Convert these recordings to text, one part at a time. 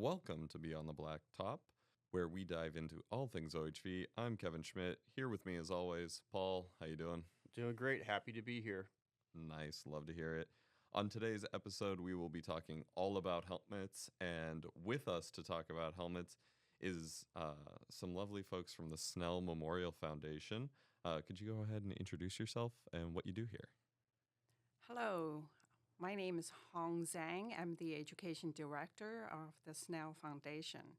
Welcome to Be on the Blacktop, where we dive into all things OHV. I'm Kevin Schmidt. Here with me, as always, Paul. How you doing? Doing great. Happy to be here. Nice. Love to hear it. On today's episode, we will be talking all about helmets, and with us to talk about helmets is some lovely folks from the Snell Memorial Foundation. Could you go ahead and introduce yourself and what you do here? Hello, my name is Hong Zhang. I'm the Education Director of the Snell Foundation.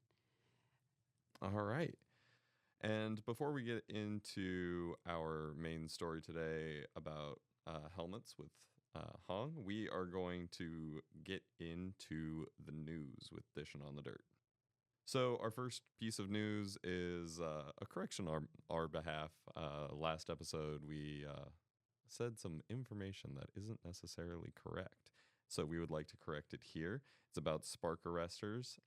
All right. And before we get into our main story today about helmets with Hong, we are going to get into the news with Dishing on the Dirt. So our first piece of news is a correction on our behalf. Last episode, we said some information that isn't necessarily correct. So we would like to correct it here. It's about spark arresters.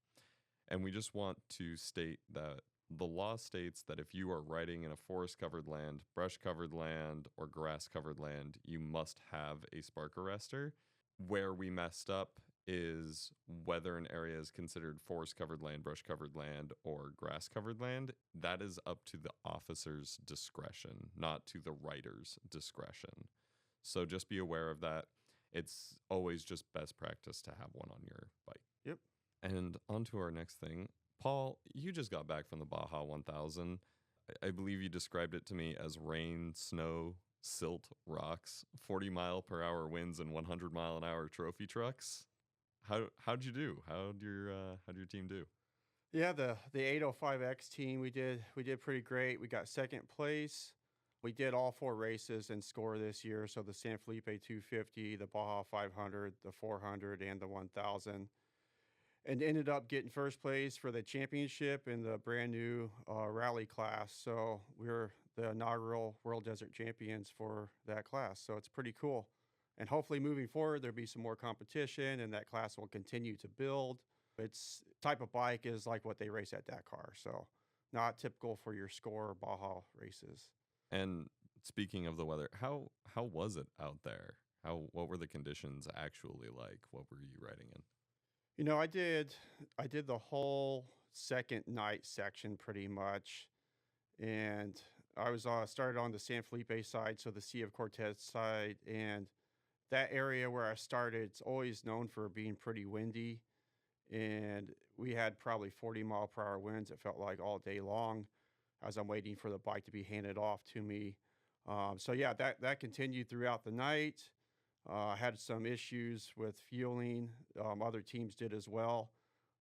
And we just want to state that the law states that if you are riding in a forest-covered land, brush-covered land, or grass-covered land, you must have a spark arrestor. Where we messed up is whether an area is considered forest-covered land, brush-covered land, or grass-covered land. That is up to the officer's discretion, not to the rider's discretion. So just be aware of that. It's always just best practice to have one on your bike. Yep. And on to our next thing. Paul, you just got back from the Baja 1000. I believe you described it to me as rain, snow, silt, rocks, 40-mile-per-hour winds, and 100-mile-an-hour trophy trucks. How'd you do? How'd your team do? Yeah, the 805X team, we did pretty great. We got second place. We did all four races and score this year. So the San Felipe 250, the Baja 500, the 400, and the 1000. And ended up getting first place for the championship in the brand new rally class. So we're the inaugural World Desert Champions for that class. So it's pretty cool. And hopefully moving forward, there'll be some more competition and that class will continue to build. Its type of bike is like what they race at Dakar. So not typical for your score Baja races. And speaking of the weather, how was it out there? What were the conditions actually like? What were you riding in? You know, I did the whole second night section pretty much, and I was started on the San Felipe side, so the Sea of Cortez side, and that area where I started, it's always known for being pretty windy, and we had probably 40-mile-per-hour winds. It felt like all day long, as I'm waiting for the bike to be handed off to me. So yeah, that continued throughout the night. I had some issues with fueling. Other teams did as well.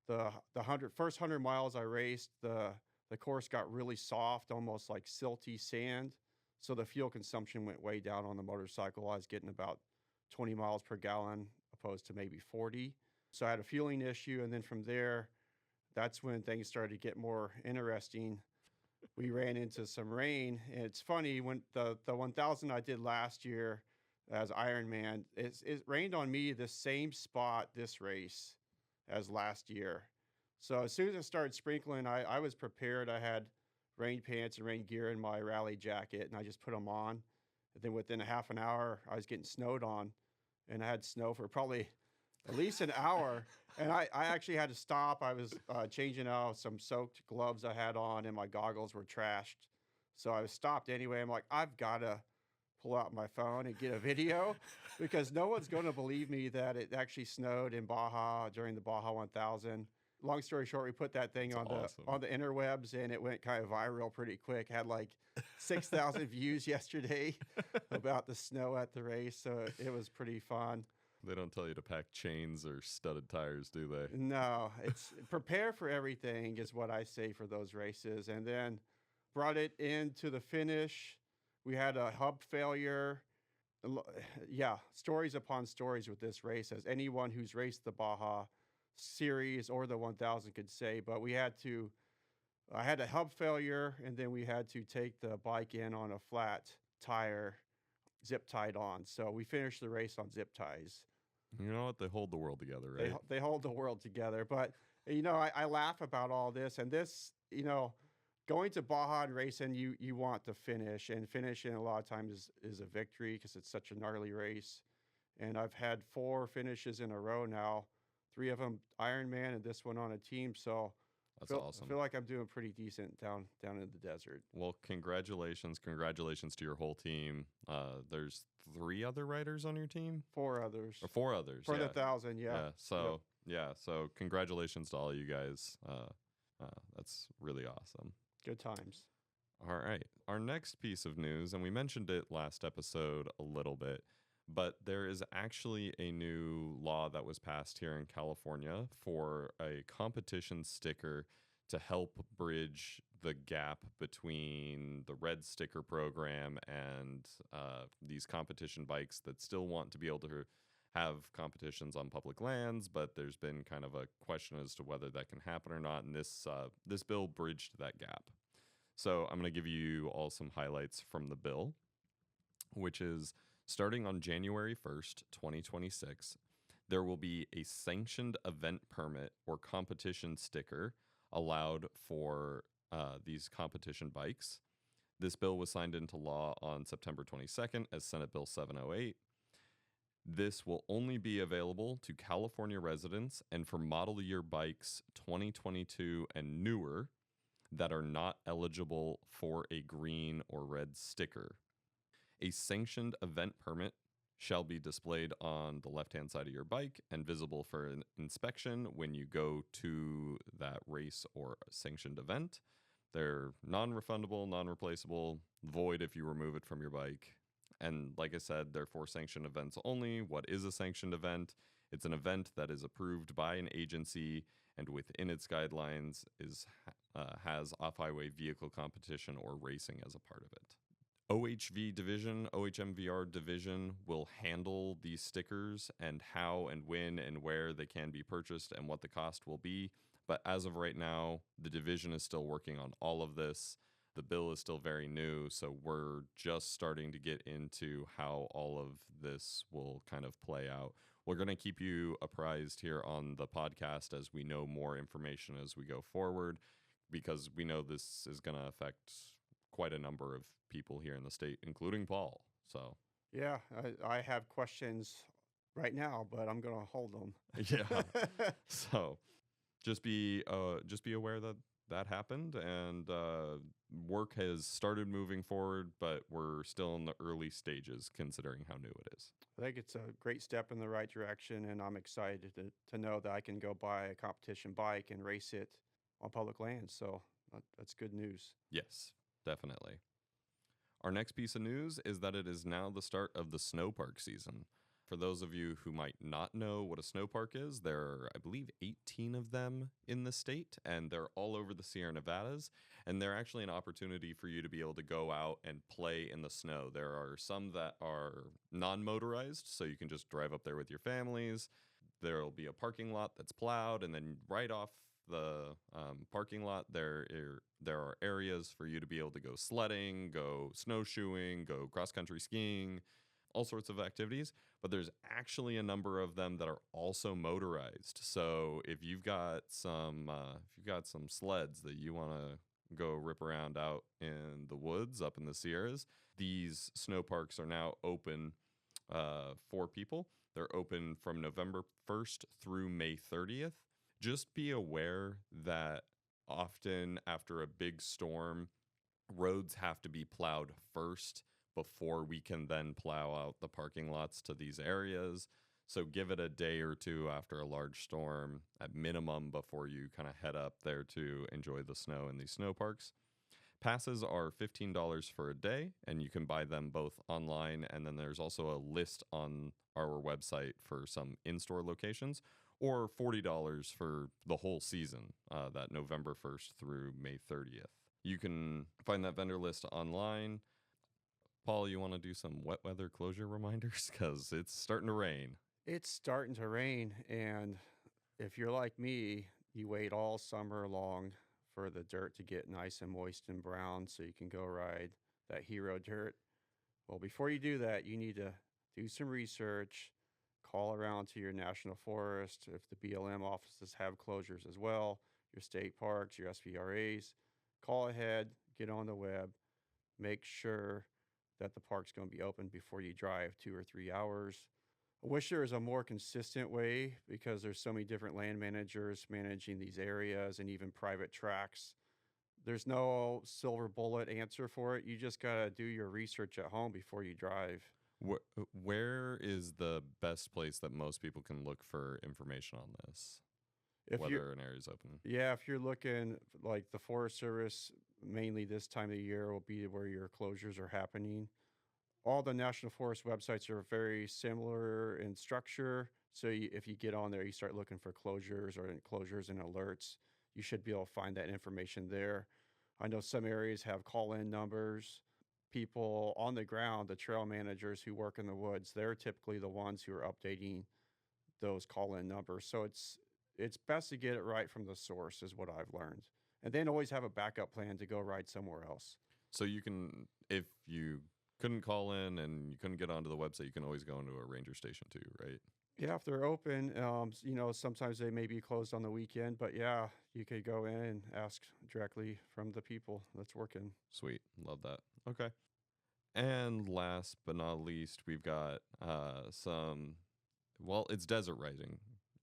The first 100 miles I raced, the course got really soft, almost like silty sand. So the fuel consumption went way down on the motorcycle. I was getting about 20 miles per gallon opposed to maybe 40. So I had a fueling issue. And then from there, that's when things started to get more interesting. We ran into some rain. And it's funny, when the 1000 I did last year as Ironman, it rained on me the same spot this race as last year. So as soon as it started sprinkling, I was prepared. I had rain pants and rain gear in my rally jacket, and I just put them on. And then within a half an hour, I was getting snowed on, and I had snow for probably at least an hour. And I actually had to stop. I was changing out some soaked gloves I had on, and my goggles were trashed. So I was stopped anyway. I'm like, I've got to pull out my phone and get a video because no one's going to believe me that it actually snowed in Baja during the Baja 1000. Long story short, we put that thing on the interwebs and it went kind of viral pretty quick. Had like 6,000 views yesterday about the snow at the race. So it was pretty fun. They don't tell you to pack chains or studded tires, do they? No, it's prepare for everything is what I say for those races. And then brought it into the finish. We had a hub failure. Yeah, stories upon stories with this race, as anyone who's raced the Baja series or the 1000 could say. But I had a hub failure, and then we had to take the bike in on a flat tire, zip tied on. So we finished the race on zip ties. You know what? They hold the world together, right? They hold the world together. But, I laugh about all this. And this, going to Baja and racing, you want to finish. And finishing a lot of times is a victory because it's such a gnarly race. And I've had 4 finishes in a row now 3 of them Ironman and this one on a team. So That's I awesome. feel like I'm doing pretty decent down in the desert. Well, congratulations to your whole team. There's 3 other riders on your team, 4 others or 4 others. for Yeah, the 1,000. Yeah. yeah. So so congratulations to all you guys. That's really awesome. Good times. All right. Our next piece of news, and we mentioned it last episode a little bit, but there is actually a new law that was passed here in California for a competition sticker to help bridge the gap between the red sticker program and these competition bikes that still want to be able to have competitions on public lands, but there's been kind of a question as to whether that can happen or not, and this bill bridged that gap. So I'm going to give you all some highlights from the bill, which is starting on January 1st, 2026, there will be a sanctioned event permit or competition sticker allowed for these competition bikes. This bill was signed into law on September 22nd as Senate Bill 708. This will only be available to California residents and for model year bikes 2022 and newer that are not eligible for a green or red sticker. A sanctioned event permit shall be displayed on the left-hand side of your bike and visible for an inspection when you go to that race or sanctioned event. They're non-refundable, non-replaceable, void if you remove it from your bike. And like I said, they're for sanctioned events only. What is a sanctioned event? It's an event that is approved by an agency and within its guidelines has off-highway vehicle competition or racing as a part of it. OHMVR division will handle these stickers and how and when and where they can be purchased and what the cost will be. But as of right now, the division is still working on all of this. The bill is still very new, so we're just starting to get into how all of this will kind of play out. We're going to keep you apprised here on the podcast as we know more information as we go forward, because we know this is going to affect quite a number of people here in the state, including Paul. So Yeah, I have questions right now, but I'm going to hold them. yeah. So just be aware that that happened, and work has started moving forward, but we're still in the early stages considering how new it is. I think it's a great step in the right direction, and I'm excited to know that I can go buy a competition bike and race it on public lands. So that's good news. Yes, definitely. Our next piece of news is that it is now the start of the snow park season. For those of you who might not know what a snow park is, there are, I believe, 18 of them in the state, and they're all over the Sierra Nevadas. And they're actually an opportunity for you to be able to go out and play in the snow. There are some that are non-motorized, so you can just drive up there with your families. There will be a parking lot that's plowed, and then right off the parking lot, there are areas for you to be able to go sledding, go snowshoeing, go cross-country skiing, all sorts of activities. But there's actually a number of them that are also motorized. So if you've got some sleds that you want to go rip around out in the woods up in the Sierras, these snow parks are now open for people. They're open from November 1st through May 30th. Just be aware that often after a big storm, roads have to be plowed first before we can then plow out the parking lots to these areas. So give it a day or two after a large storm at minimum before you kind of head up there to enjoy the snow in these snow parks. Passes are $15 for a day, and you can buy them both online, and then there's also a list on our website for some in-store locations, or $40 for the whole season, that November 1st through May 30th. You can find that vendor list online. Paul, you want to do some wet weather closure reminders? Because it's starting to rain. It's starting to rain, and if you're like me, you wait all summer long for the dirt to get nice and moist and brown so you can go ride that hero dirt. Well, before you do that, you need to do some research, call around to your national forest, if the BLM offices have closures as well, your state parks, your SVRAs. Call ahead, get on the web, make sure that the park's going to be open before you drive 2 or 3 hours. I wish there was a more consistent way because there's so many different land managers managing these areas and even private tracks. There's no silver bullet answer for it. You just got to do your research at home before you drive. Where is the best place that most people can look for information on this? If you Whether an area is open. Yeah, if you're looking like the Forest Service, mainly this time of the year will be where your closures are happening. All the National Forest websites are very similar in structure. So if you get on there, you start looking for closures or enclosures and alerts, you should be able to find that information there. I know some areas have call-in numbers. People on the ground, the trail managers who work in the woods, they're typically the ones who are updating those call-in numbers. So it's best to get it right from the source is what I've learned. And then always have a backup plan to go ride somewhere else. So you can, if you couldn't call in and you couldn't get onto the website, you can always go into a ranger station too, right? Yeah, if they're open, sometimes they may be closed on the weekend, but yeah, you could go in and ask directly from the people that's working. Sweet. Love that. Okay. And last but not least, we've got it's desert riding.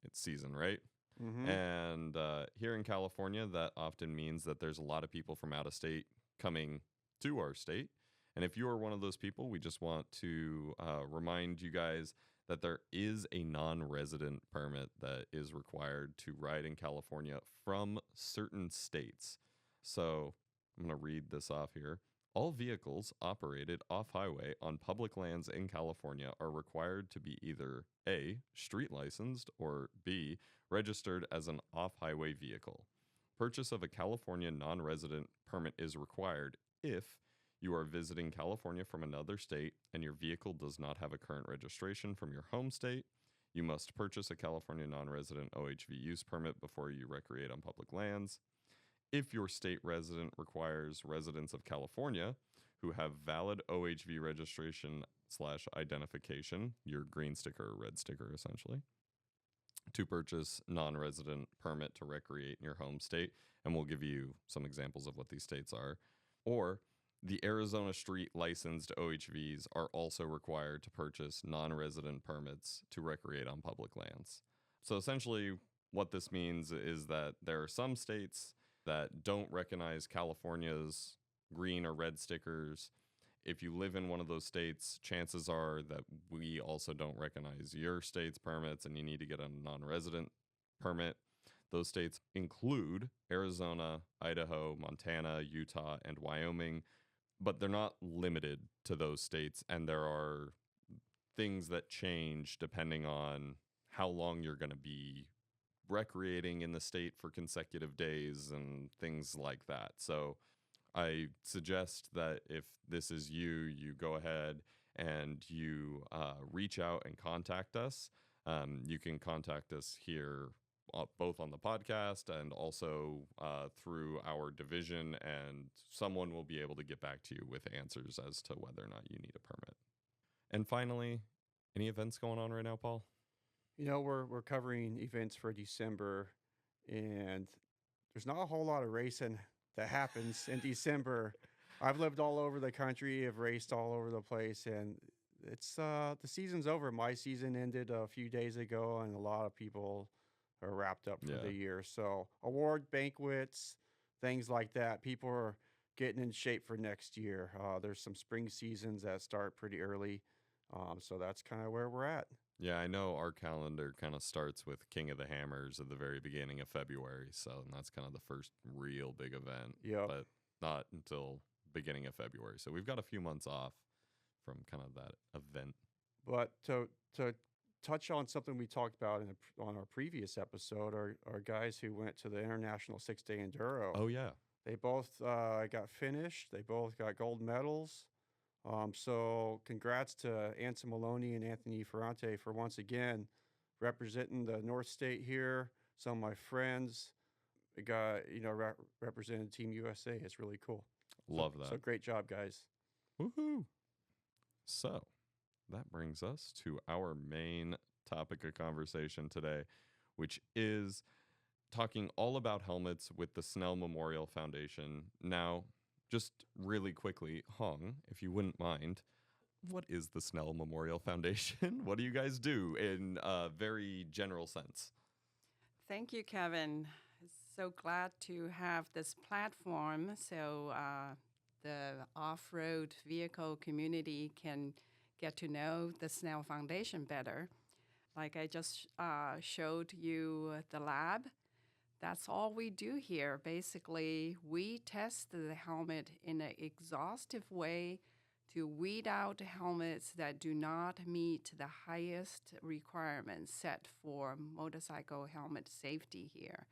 It's season, right? Mm-hmm. And here in California, that often means that there's a lot of people from out of state coming to our state. And if you are one of those people, we just want to remind you guys that there is a non-resident permit that is required to ride in California from certain states. So I'm going to read this off here. All vehicles operated off-highway on public lands in California are required to be either A, street licensed, or B, registered as an off-highway vehicle. Purchase of a California non-resident permit is required if you are visiting California from another state and your vehicle does not have a current registration from your home state. You must purchase a California non-resident OHV use permit before you recreate on public lands. If your state resident requires residents of California who have valid OHV registration / identification, your green sticker or red sticker essentially, to purchase non-resident permit to recreate in your home state, and we'll give you some examples of what these states are, or the Arizona street licensed OHVs are also required to purchase non-resident permits to recreate on public lands. So essentially what this means is that there are some states that don't recognize California's green or red stickers. If you live in one of those states, chances are that we also don't recognize your state's permits and you need to get a non-resident permit. Those states include Arizona, Idaho, Montana, Utah, and Wyoming, but they're not limited to those states. And there are things that change depending on how long you're going to be recreating in the state for consecutive days and things like that. So I suggest that if this is you, you go ahead and you reach out and contact us. You can contact us here both on the podcast and also through our division, and someone will be able to get back to you with answers as to whether or not you need a permit. And finally, any events going on right now, Paul? We're covering events for December, and there's not a whole lot of racing that happens in December. I've lived all over the country, I've raced all over the place, and it's the season's over. My season ended a few days ago, and a lot of people are wrapped up for the year. So award banquets, things like that. People are getting in shape for next year. There's some spring seasons that start pretty early. So that's kind of where we're at. Yeah, I know our calendar kind of starts with King of the Hammers at the very beginning of February. So that's kind of the first real big event. Yep. But not until beginning of February. So we've got a few months off from kind of that event. But to touch on something we talked about on our previous episode, are guys who went to the International 6-Day Enduro. Oh, yeah. They both got finished. They both got gold medals. So congrats to Anson Maloney and Anthony Ferrante for once again representing the North State here. Some of my friends got, represented Team USA. It's really cool. Love that. So great job, guys. Woohoo. So that brings us to our main topic of conversation today, which is talking all about helmets with the Snell Memorial Foundation. Now, just really quickly, Hong, if you wouldn't mind, what is the Snell Memorial Foundation? What do you guys do in a very general sense? Thank you, Kevin. So glad to have this platform so the off-road vehicle community can get to know the Snell Foundation better. Like I just showed you the lab. That's all we do here. Basically, we test the helmet in an exhaustive way to weed out helmets that do not meet the highest requirements set for motorcycle helmet safety here.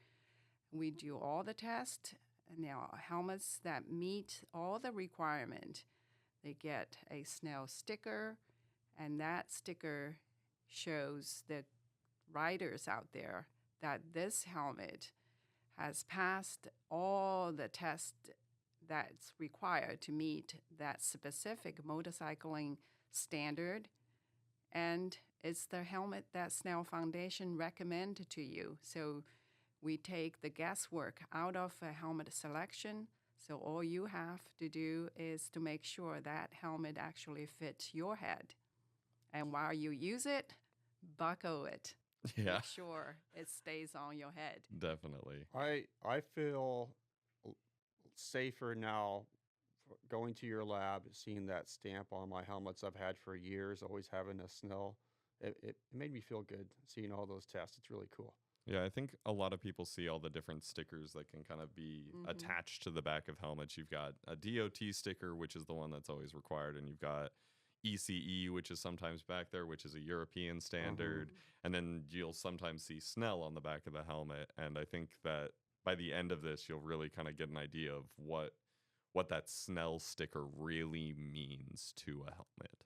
We do all the tests, and now helmets that meet all the requirement, they get a Snell sticker, and that sticker shows the riders out there that this helmet has passed all the tests that's required to meet that specific motorcycling standard, and it's the helmet that Snell Foundation recommended to you. So we take the guesswork out of a helmet selection. So all you have to do is to make sure that helmet actually fits your head. And while you use it, buckle it. Yeah, Make sure it stays on your head. definitely. I feel safer now going to your lab, seeing that stamp on my helmets I've had for years, always having a Snell. It made me feel good seeing all those tests. It's really cool. Yeah, I think a lot of people see all the different stickers that can kind of be attached to the back of helmets. You've got a DOT sticker, which is the one that's always required, and you've got ECE, which is sometimes back there, which is a European standard. And then you'll sometimes see Snell on the back of the helmet. And I think that by the end of this, you'll really kind of get an idea of what that Snell sticker really means to a helmet.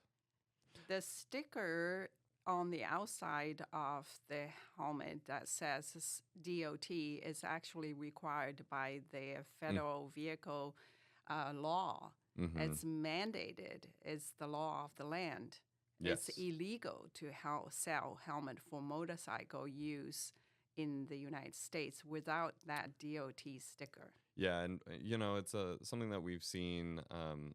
The sticker on the outside of the helmet that says DOT is actually required by the federal vehicle law. It's mandated. It's the law of the land. Yes. It's illegal to sell helmet for motorcycle use in the United States without that DOT sticker. Yeah, and it's something that we've seen,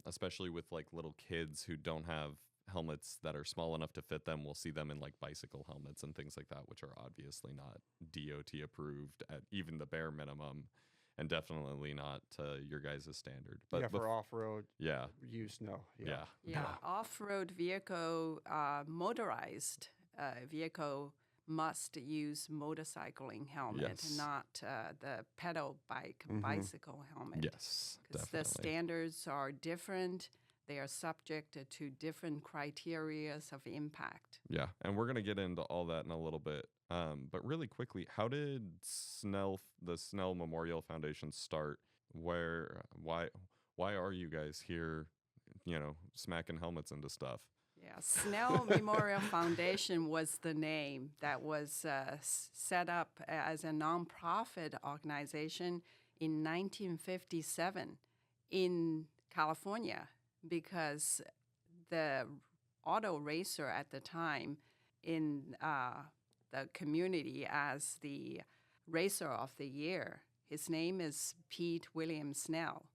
especially with like little kids who don't have helmets that are small enough to fit them. We'll see them in like bicycle helmets and things like that, which are obviously not DOT approved at even the bare minimum, and definitely not your guys' standard. But yeah, for off-road yeah, use, no. Yeah, off-road vehicle, motorized vehicle must use motorcycling helmet, Yes. not the pedal bike bicycle helmet. yes, Because definitely. the standards are different. They are subject to different criteria of impact. Yeah, and we're gonna get into all that in a little bit. But really quickly, how did the Snell Memorial Foundation start? Why are you guys here? Smacking helmets into stuff. Yeah, Snell Memorial Foundation was the name that was set up as a nonprofit organization in 1957 in California, because the auto racer at the time in the community as the racer of the year, his name is Pete William Snell.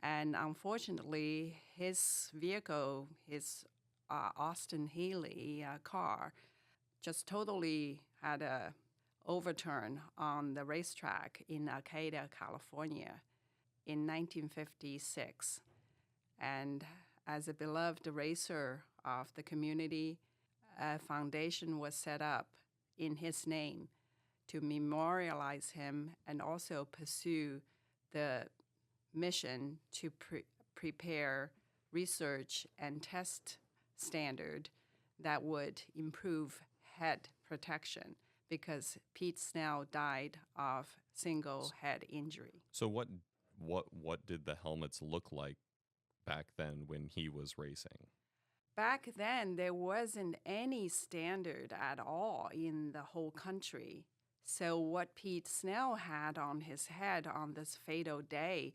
And unfortunately, his vehicle, his Austin Haley car, just totally had a overturn on the racetrack in Arcata, California in 1956. And as a beloved racer of the community, a foundation was set up in his name to memorialize him and also pursue the mission to prepare research and test standard that would improve head protection, because Pete Snell died of single head injury. So what did the helmets look like back then when he was racing? Back then, there wasn't any standard at all in the whole country. So what Pete Snell had on his head on this fatal day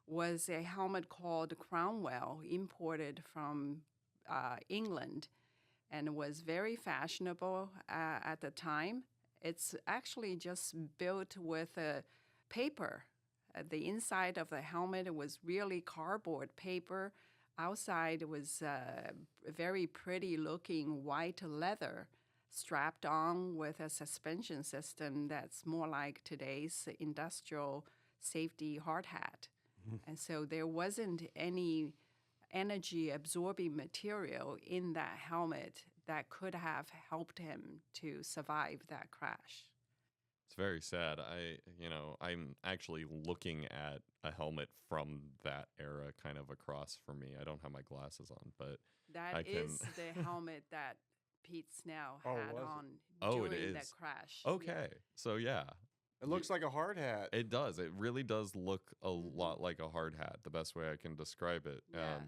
was a helmet called Cromwell, imported from England, and was very fashionable at the time. It's actually just built with a paper. The inside of the helmet was really cardboard paper outside was very pretty looking white leather strapped on with a suspension system that's more like today's industrial safety hard hat. And so there wasn't any energy absorbing material in that helmet that could have helped him to survive that crash. It's very sad. I'm actually looking at a helmet from that era kind of across from me. I don't have my glasses on, but That I is can. the helmet that Pete Snell Oh, had was it? on Oh, it during the is. crash. Okay. So yeah, It looks like a hard hat. it does. It really does look a Mhm. lot like a hard hat. The best way I can describe it. Yeah.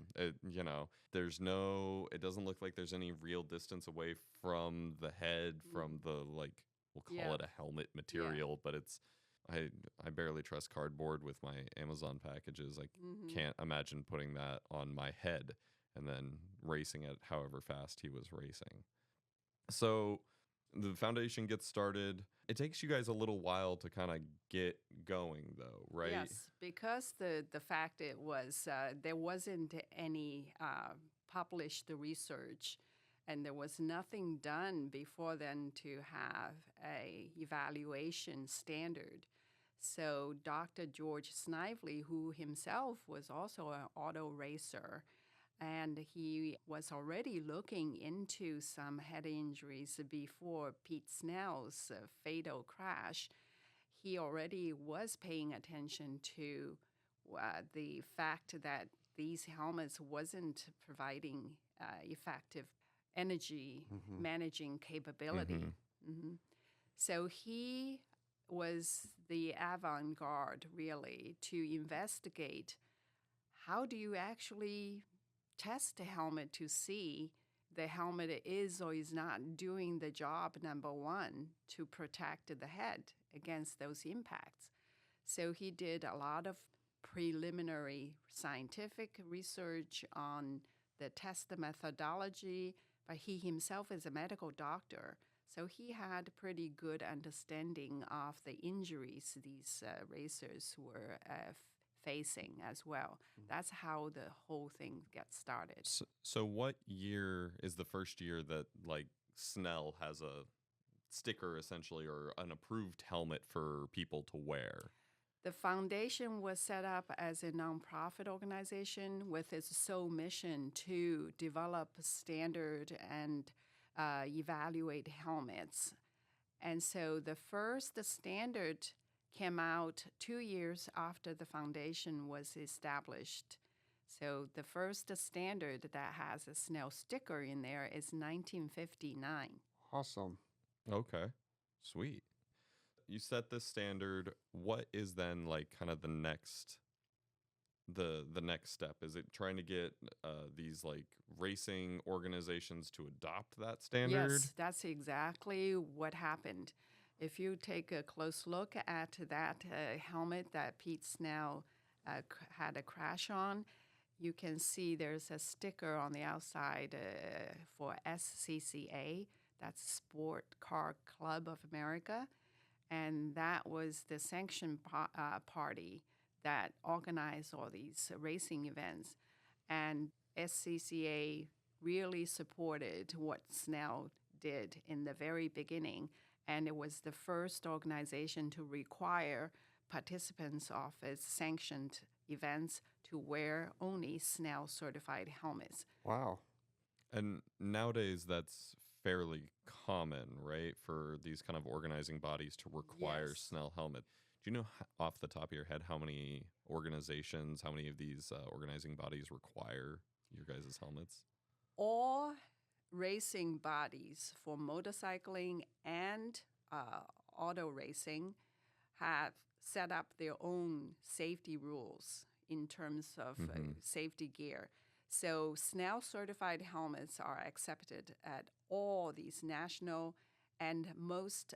There's no. It doesn't look like there's any real distance away from the head, from the we'll call Yeah. it a helmet material, but it's. I barely trust cardboard with my Amazon packages. I Mhm. can't imagine putting that on my head and then racing it however fast he was racing. So the foundation gets started. It takes you guys a little while to kind of get going, though, right? Yes, because the fact it was there wasn't any published research, and there was nothing done before then to have a evaluation standard. So Dr. George Snively, who himself was also an auto racer, and he was already looking into some head injuries before Pete Snell's fatal crash. He already was paying attention to the fact that these helmets wasn't providing effective energy managing capability. Mhm. So he was the avant-garde, really, to investigate how do you actually test a helmet to see the helmet is or is not doing the job, number one, to protect the head against those impacts. So he did a lot of preliminary scientific research on the test methodology, but he himself is a medical doctor. So he had pretty good understanding of the injuries these racers were facing as well. That's how the whole thing gets started. So what year is the first year that Snell has a sticker essentially or an approved helmet for people to wear? The foundation was set up as a nonprofit organization with its sole mission to develop standard and evaluate helmets. And so the first standard came out 2 years after the foundation was established. So the first standard that has a Snell sticker in there is 1959. Awesome. Okay. Sweet. You set this standard. What is then kind of the next step? Is it trying to get these racing organizations to adopt that standard? Yes, that's exactly what happened. If you take a close look at that helmet that Pete Snell had a crash on, you can see there's a sticker on the outside for SCCA, that's Sport Car Club of America, and that was the sanction party that organized all these racing events. And SCCA really supported what Snell did in the very beginning, and it was the first organization to require participants of its sanctioned events to wear only Snell certified helmets. Wow. And nowadays that's fairly common, right? For these kind of organizing bodies to require Yes. Snell helmet. Do you know off the top of your head how many organizations, how many of these organizing bodies require your guys' helmets? All racing bodies for motorcycling and auto racing have set up their own safety rules in terms of safety gear. So Snell certified helmets are accepted at all these national and most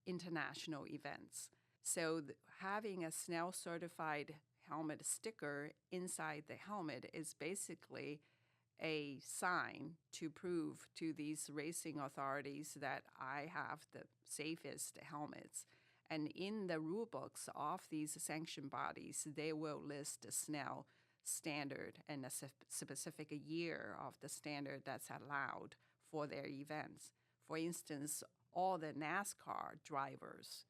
international events. So having a Snell certified helmet sticker inside the helmet is basically a sign to prove to these racing authorities that I have the safest helmets. And in the rule books of these sanction bodies, they will list Snell standard and a specific year of the standard that's allowed for their events. For instance, all the NASCAR drivers,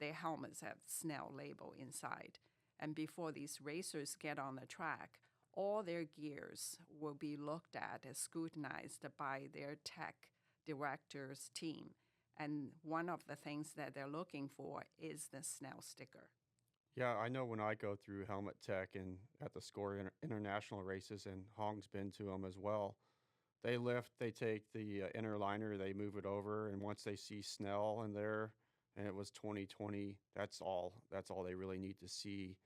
their helmets have Snell label inside. And before these racers get on the track, all their gears will be looked at and scrutinized by their tech director's team. And one of the things that they're looking for is the Snell sticker. Yeah, I know when I go through helmet tech and at the SCORE international races, and Hong's been to them as well, they lift, they take the inner liner, they move it over, and once they see Snell in there, and it was 2020, that's all they really need to see.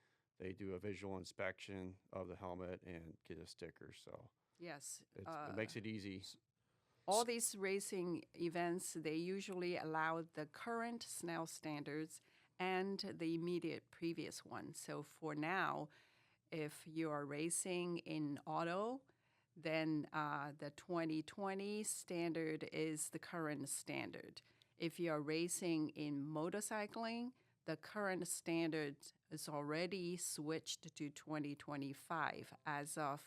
They do a visual inspection of the helmet and get a sticker, so Yes. it makes it easy. All these racing events, they usually allow the current Snell standards and the immediate previous one. So for now, if you are racing in auto, then the 2020 standard is the current standard. If you are racing in motorcycling, the current standard is already switched to 2025 as of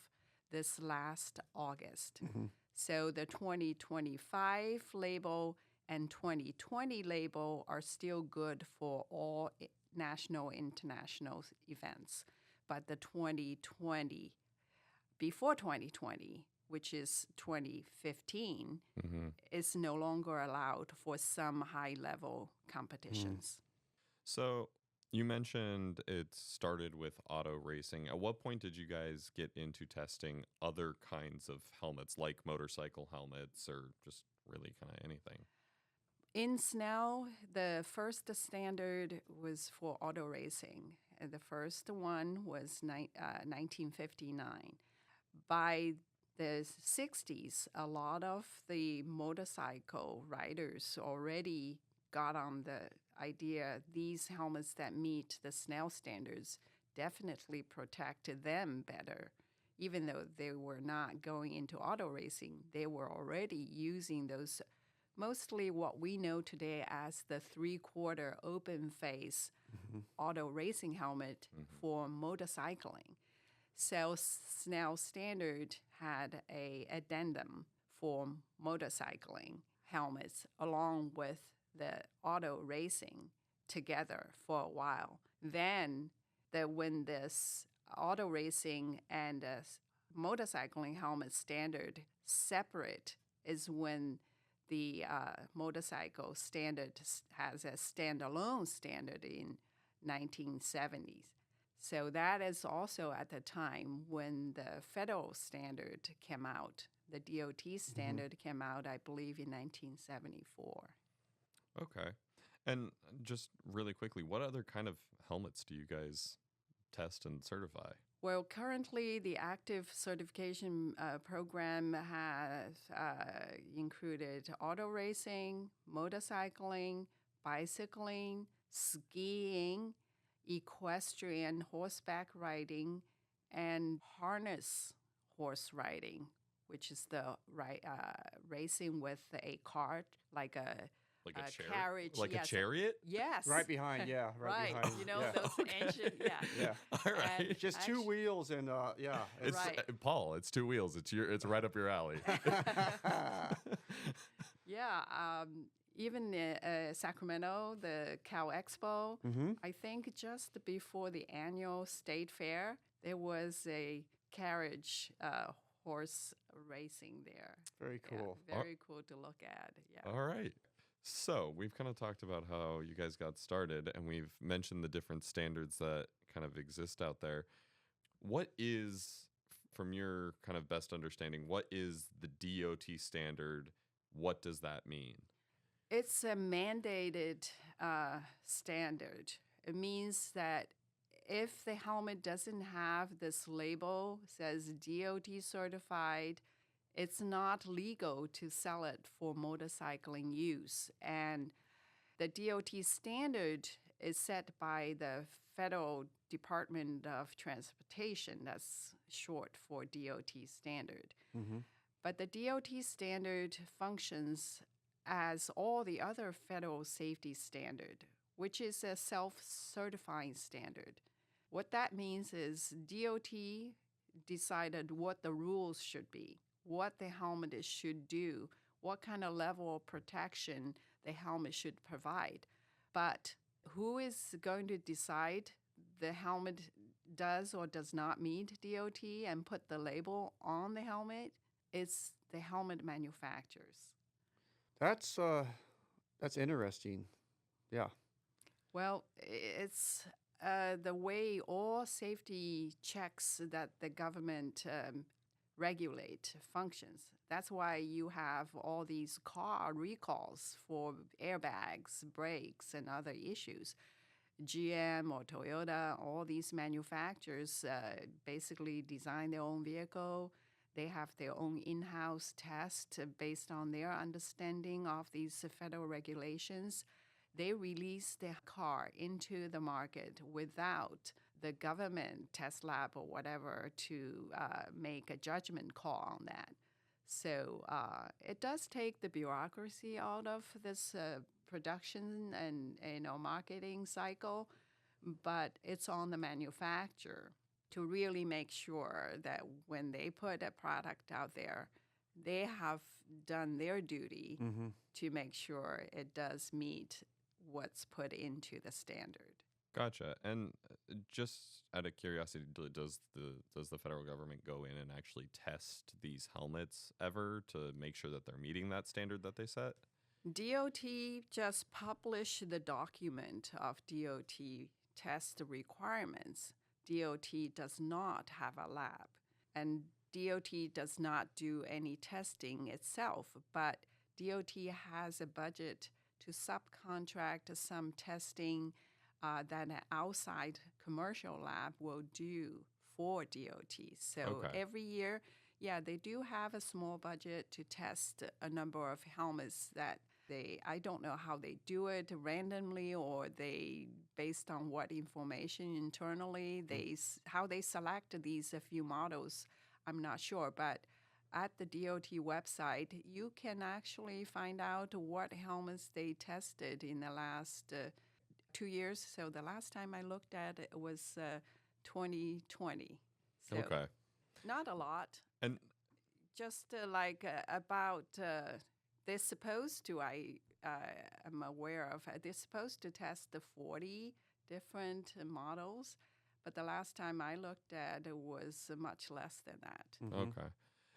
this last August. Mm-hmm. So the 2025 label and 2020 label are still good for all national, international events. But the 2020, before 2020, which is 2015, is no longer allowed for some high-level competitions. So you mentioned it started with auto racing. At what point did you guys get into testing other kinds of helmets, like motorcycle helmets or just really kind of anything? In Snell, the first standard was for auto racing. The first one was 1959. By the 60s, a lot of the motorcycle riders already got on the idea these helmets that meet the Snell standards definitely protected them better. Even though they were not going into auto racing, they were already using those, mostly what we know today as the 3/4 open face auto racing helmet for motorcycling. So Snell standard had a addendum for motorcycling helmets along with the auto racing together for a while. Then when this auto racing and motorcycling helmet standard separate is when the motorcycle standard has a standalone standard in 1970s. So that is also at the time when the federal standard came out. The DOT standard came out, I believe, in 1974. Okay. And just really quickly, what other kind of helmets do you guys test and certify? Well, currently the active certification program has included auto racing, motorcycling, bicycling, skiing, equestrian horseback riding, and harness horse riding, which is the racing with a cart, like a carriage. Like a chariot? Yes. Right behind, yeah. Right. Behind, You know, yeah. those ancient, Yeah. All right. And Just two wheels and, yeah. It's, Right. Paul, it's 2 wheels. It's right up your alley. Yeah. Even Sacramento, the Cow Expo, I think just before the annual state fair, there was a carriage horse racing there. Very cool. Yeah, very cool to look at. Yeah. All right. So we've kind of talked about how you guys got started, and we've mentioned the different standards that kind of exist out there. What is, from your kind of best understanding, what is the DOT standard? What does that mean? It's a mandated standard. It means that if the helmet doesn't have this label, says DOT certified, it's not legal to sell it for motorcycling use. And the DOT standard is set by the Federal Department of Transportation. That's short for DOT standard. But the DOT standard functions as all the other federal safety standard, which is a self-certifying standard. What that means is DOT decided what the rules should be, what the helmet should do, what kind of level of protection the helmet should provide. But who is going to decide the helmet does or does not meet DOT and put the label on the helmet? It's the helmet manufacturers. That's interesting. Yeah. Well, it's the way all safety checks that the government regulate functions. That's why you have all these car recalls for airbags, brakes, and other issues. GM or Toyota, all these manufacturers basically design their own vehicle. They have their own in-house test based on their understanding of these federal regulations. They release the car into the market without the government test lab or whatever to make a judgment call on that. So it does take the bureaucracy out of this production and marketing cycle, but it's on the manufacturer to really make sure that when they put a product out there, they have done their duty to make sure it does meet what's put into the standard. Gotcha. And just out of curiosity, does the federal government go in and actually test these helmets ever to make sure that they're meeting that standard that they set? DOT just published the document of DOT test requirements. DOT does not have a lab, and DOT does not do any testing itself, but DOT has a budget to subcontract some testing that an outside commercial lab will do for DOT. So every year, they do have a small budget to test a number of helmets that I don't know how they do it randomly or they based on what information internally, how they select these few models, I'm not sure. But at the DOT website, you can actually find out what helmets they tested in the last 2 years. So the last time I looked at it was 2020. So not a lot. And just about they're supposed to, I'm aware of, they're supposed to test the 40 different models, but the last time I looked at it was much less than that. Okay.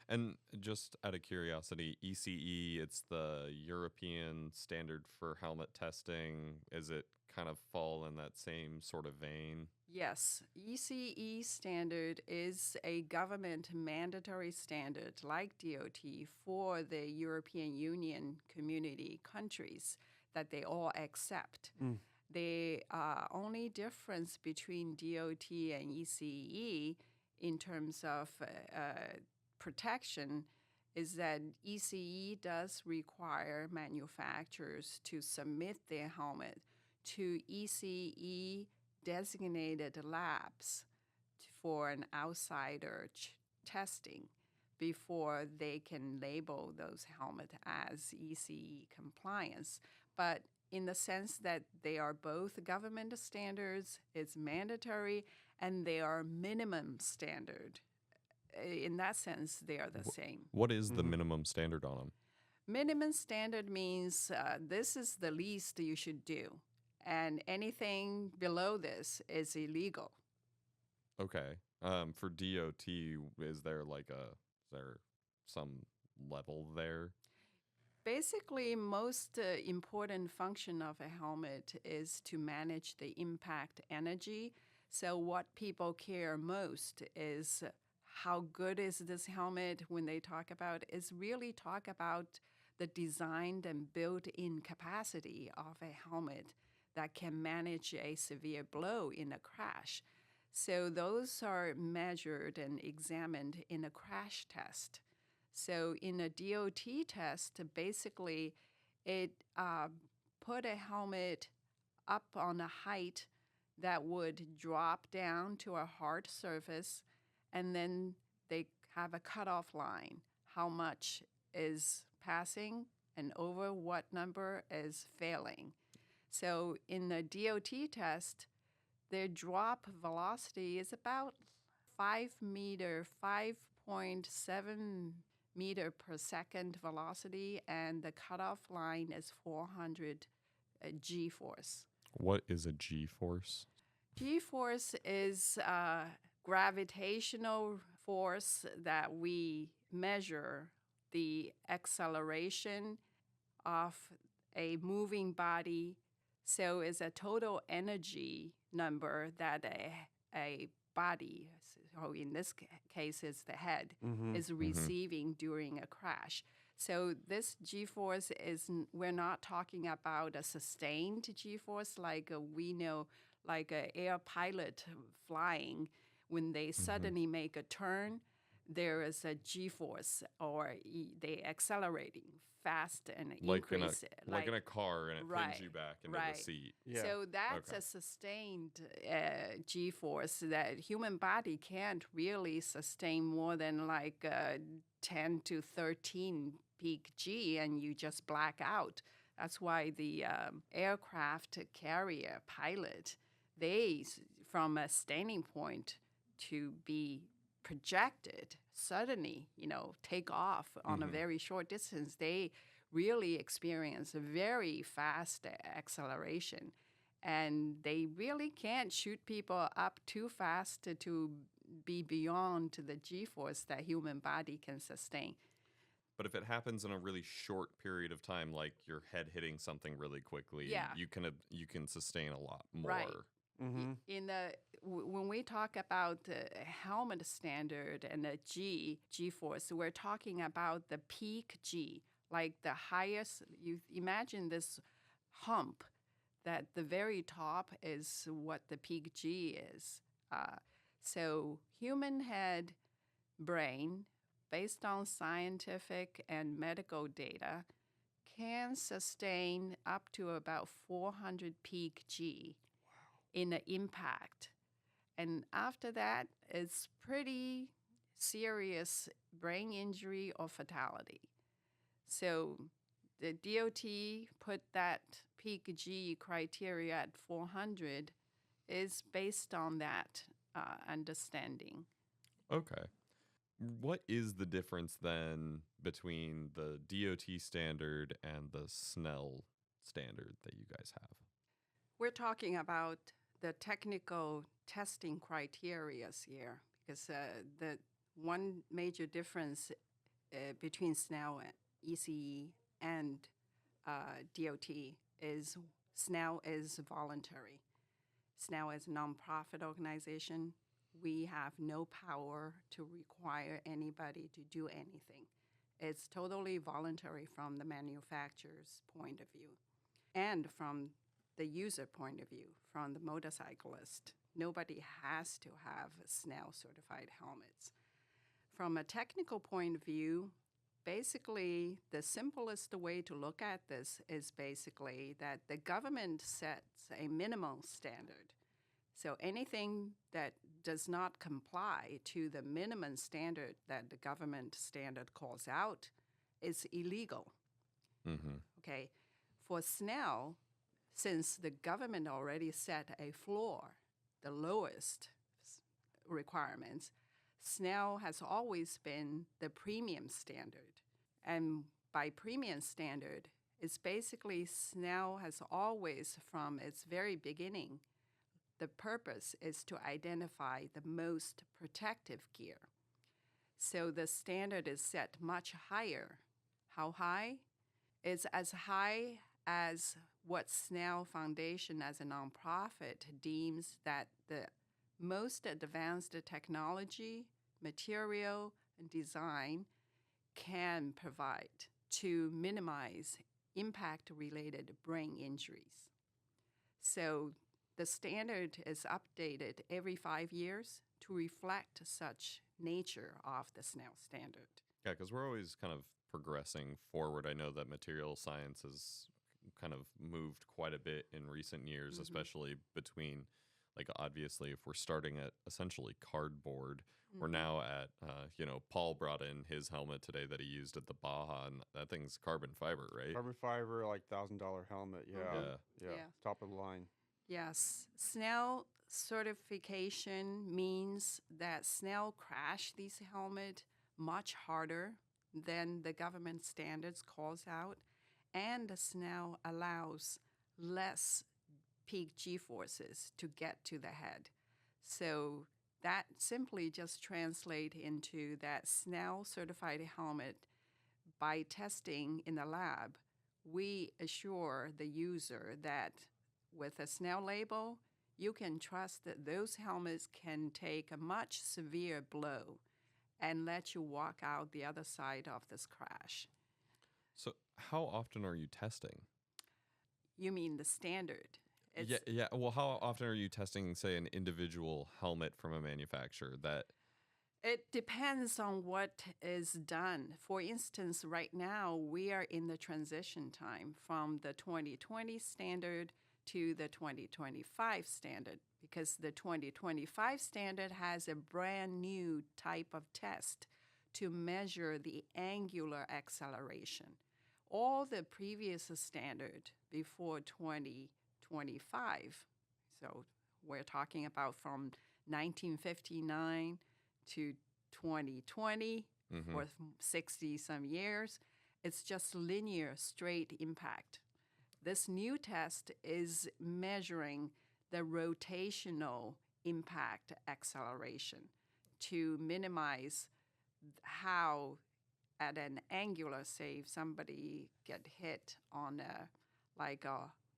And just out of curiosity, ECE, it's the European standard for helmet testing. Is it kind of fall in that same sort of vein? Yes. ECE standard is a government mandatory standard like DOT for the European Union community countries that they all accept. The only difference between DOT and ECE in terms of protection is that ECE does require manufacturers to submit their helmet to ECE designated labs for an outsider testing before they can label those helmets as ECE compliance. But in the sense that they are both government standards, it's mandatory, and they are minimum standard. In that sense, they are the same. What is the minimum standard on them? Minimum standard means this is the least you should do, and anything below this is illegal. Okay. For DOT, is there some level there? Basically, most important function of a helmet is to manage the impact energy. So what people care most is how good is this helmet when they talk about is really talk about the designed and built-in capacity of a helmet that can manage a severe blow in a crash. So those are measured and examined in a crash test. So in a DOT test, basically it put a helmet up on a height that would drop down to a hard surface, and then they have a cutoff line, how much is passing and over what number is failing. So in the DOT test, their drop velocity is about 5 meter, 5.7 meter per second velocity, and the cutoff line is 400 G force. What is a G force? G force is gravitational force that we measure the acceleration of a moving body. So it's a total energy number that a body, so in this case it's the head, is receiving during a crash. So this G-force we're not talking about a sustained G-force like we know, like an air pilot flying. When they suddenly make a turn, there is a G-force, or they accelerating fast and increase. Like in a car, and it pins you back into the seat. Yeah. So that's a sustained G-force that human body can't really sustain more than like 10 to 13 peak G, and you just black out. That's why the aircraft carrier pilot, from a standing point to be projected, suddenly, take off on a very short distance, they really experience a very fast acceleration. And they really can't shoot people up too fast to be beyond the G-force that human body can sustain. But if it happens in a really short period of time, like your head hitting something really quickly, you can sustain a lot more. Right. When we talk about the helmet standard and the G-force, we're talking about the peak G, like the highest. You imagine this hump, that the very top is what the peak G is. So human head brain, based on scientific and medical data, can sustain up to about 400 peak G in an impact. And after that, it's pretty serious brain injury or fatality. So the DOT put that peak G criteria at 400 is based on that understanding. Okay. What is the difference then between the DOT standard and the Snell standard that you guys have? We're talking about the technical testing criteria here, because the one major difference between Snell and ECE and DOT is Snell is voluntary. Snell is a nonprofit organization. We have no power to require anybody to do anything. It's totally voluntary from the manufacturer's point of view and from the user point of view, from the motorcyclist. Nobody has to have Snell certified helmets. From a technical point of view, basically the simplest way to look at this is basically that the government sets a minimum standard. So anything that does not comply to the minimum standard that the government standard calls out is illegal. Okay. For Snell, since the government already set a floor, the lowest requirements, Snell has always been the premium standard. And by premium standard, it's basically Snell has always, from its very beginning, the purpose is to identify the most protective gear. So the standard is set much higher. How high? It's as high as what Snell Foundation as a nonprofit deems that the most advanced technology, material, and design can provide to minimize impact-related brain injuries. So the standard is updated every 5 years to reflect such nature of the Snell standard. Yeah, because we're always kind of progressing forward. I know that material science has kind of moved quite a bit in recent years, especially between, like, obviously, if we're starting at essentially cardboard, we're now at, Paul brought in his helmet today that he used at the Baja, and that thing's carbon fiber, right? Carbon fiber, like $1,000 helmet. Yeah. Yeah. Top of the line. Yes, Snell certification means that Snell crashed these helmet much harder than the government standards calls out, and the Snell allows less peak G-forces to get to the head. So that simply just translate into that Snell certified helmet by testing in the lab, we assure the user that with a Snell label, you can trust that those helmets can take a much severe blow and let you walk out the other side of this crash. So how often are you testing? You mean the standard? Yeah. Well, how often are you testing, say, an individual helmet from a manufacturer that? It depends on what is done. For instance, right now we are in the transition time from the 2020 standard to the 2025 standard because the 2025 standard has a brand new type of test to measure the angular acceleration. All the previous standard before 2025, so we're talking about from 1959 to 2020 for 60 some years, it's just linear, straight impact. This new test is measuring the rotational impact acceleration to minimize how at an angular, say, if somebody get hit on a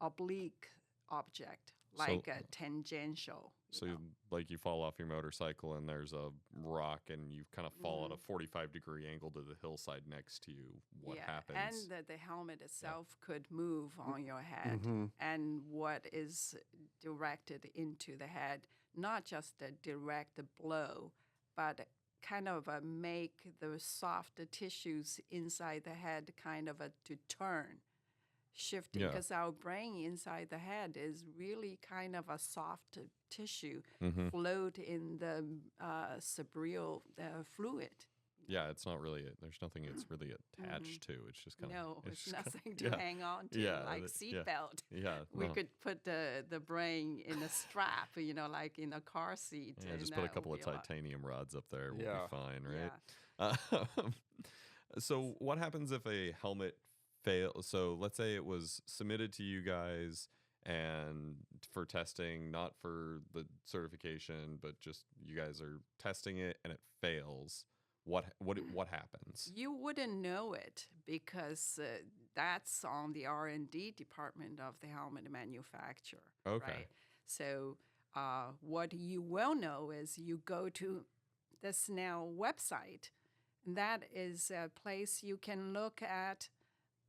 oblique object, like a tangential. So you fall off your motorcycle and there's a rock and you kind of fall at a 45-degree angle to the hillside next to you. What happens? And the helmet itself could move on your head. And what is directed into the head, not just a direct blow, but kind of make the soft tissues inside the head kind of to turn, shifting, because our brain inside the head is really kind of a soft tissue float in the cerebral fluid. Yeah, it's not really, there's nothing it's really attached to. It's just kind of. No, it's nothing to hang on to, like seatbelt. Yeah. We could put the brain in a strap, like in a car seat. Yeah, just put a couple of titanium rods up there. We'll be fine, right? Yeah. So what happens if a helmet fails? So let's say it was submitted to you guys and for testing, not for the certification, but just you guys are testing it and it fails. What happens? You wouldn't know it because that's on the R&D department of the helmet manufacturer. Okay. Right? So what you will know is you go to the Snell website. That is a place you can look at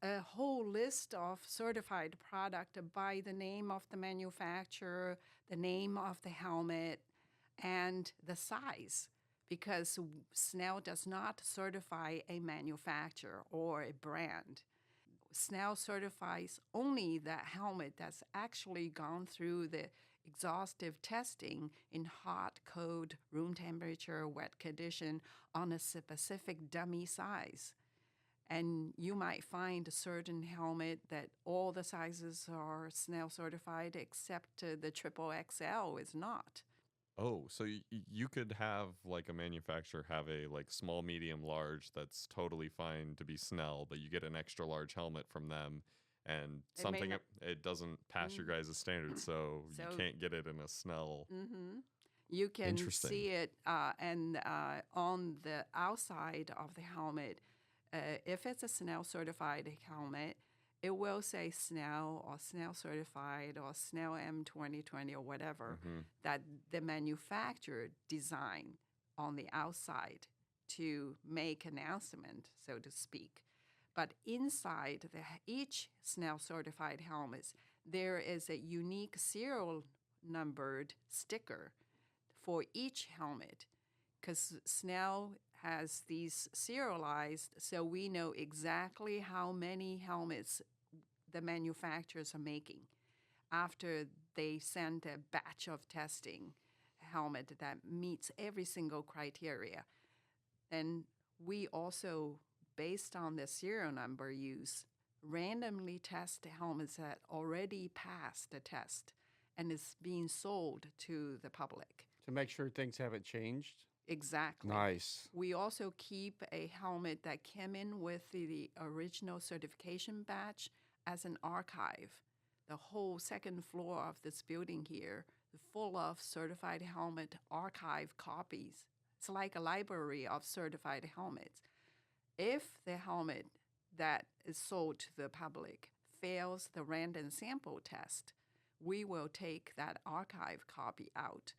a whole list of certified product by the name of the manufacturer, the name of the helmet, and the size. Because Snell does not certify a manufacturer or a brand. Snell certifies only that helmet that's actually gone through the exhaustive testing in hot, cold, room temperature, wet condition on a specific dummy size. And you might find a certain helmet that all the sizes are Snell certified except the triple XL is not. Oh, so you could have like a manufacturer have a like small, medium, large that's totally fine to be Snell, but you get an extra large helmet from them and it doesn't pass your guys' standards, so you can't get it in a Snell. You can see it and on the outside of the helmet, if it's a Snell certified helmet, it will say Snell or Snell certified or Snell M2020 or whatever that the manufacturer designed on the outside to make announcement, so to speak. But inside each Snell certified helmet, there is a unique serial numbered sticker for each helmet because Snell has these serialized, so we know exactly how many helmets the manufacturers are making after they send a batch of testing helmet that meets every single criteria. And we also, based on the serial number use, randomly test the helmets that already passed the test and it's being sold to the public. To make sure things haven't changed. Exactly. Nice. We also keep a helmet that came in with the original certification badge as an archive. The whole second floor of this building here is full of certified helmet archive copies. It's like a library of certified helmets. If the helmet that is sold to the public fails the random sample test, we will take that archive copy out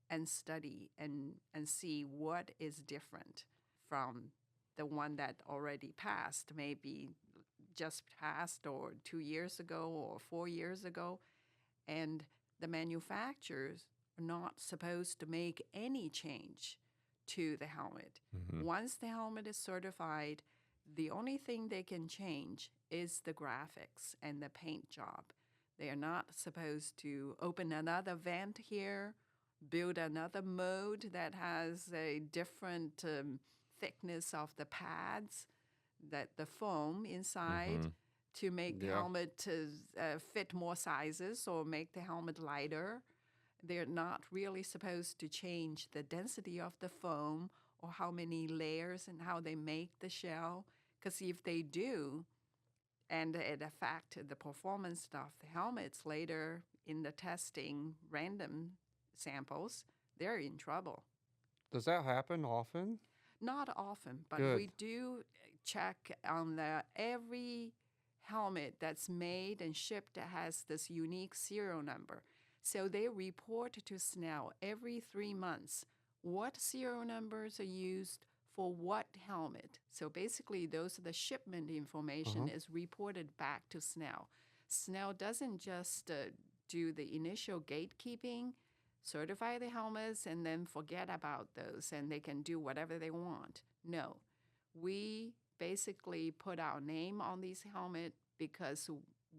and study and see what is different from the one that already passed, maybe just passed or 2 years ago or 4 years ago. And the manufacturers are not supposed to make any change to the helmet. Mm-hmm. Once the helmet is certified, the only thing they can change is the graphics and the paint job. They are not supposed to open another vent here, build another mode that has a different thickness of the pads, that the foam inside to make the helmet fit more sizes or make the helmet lighter. They're not really supposed to change the density of the foam or how many layers and how they make the shell. Because if they do, and it affects the performance of the helmets later in the testing random samples, they're in trouble. Does that happen often? Not often, but Good. we do check on every helmet that's made and shipped that has this unique serial number. So they report to Snell every 3 months what serial numbers are used for what helmet. So basically, those are the shipment information is reported back to Snell. Snell doesn't just do the initial gatekeeping, certify the helmets, and then forget about those, and they can do whatever they want. No, we basically put our name on these helmets because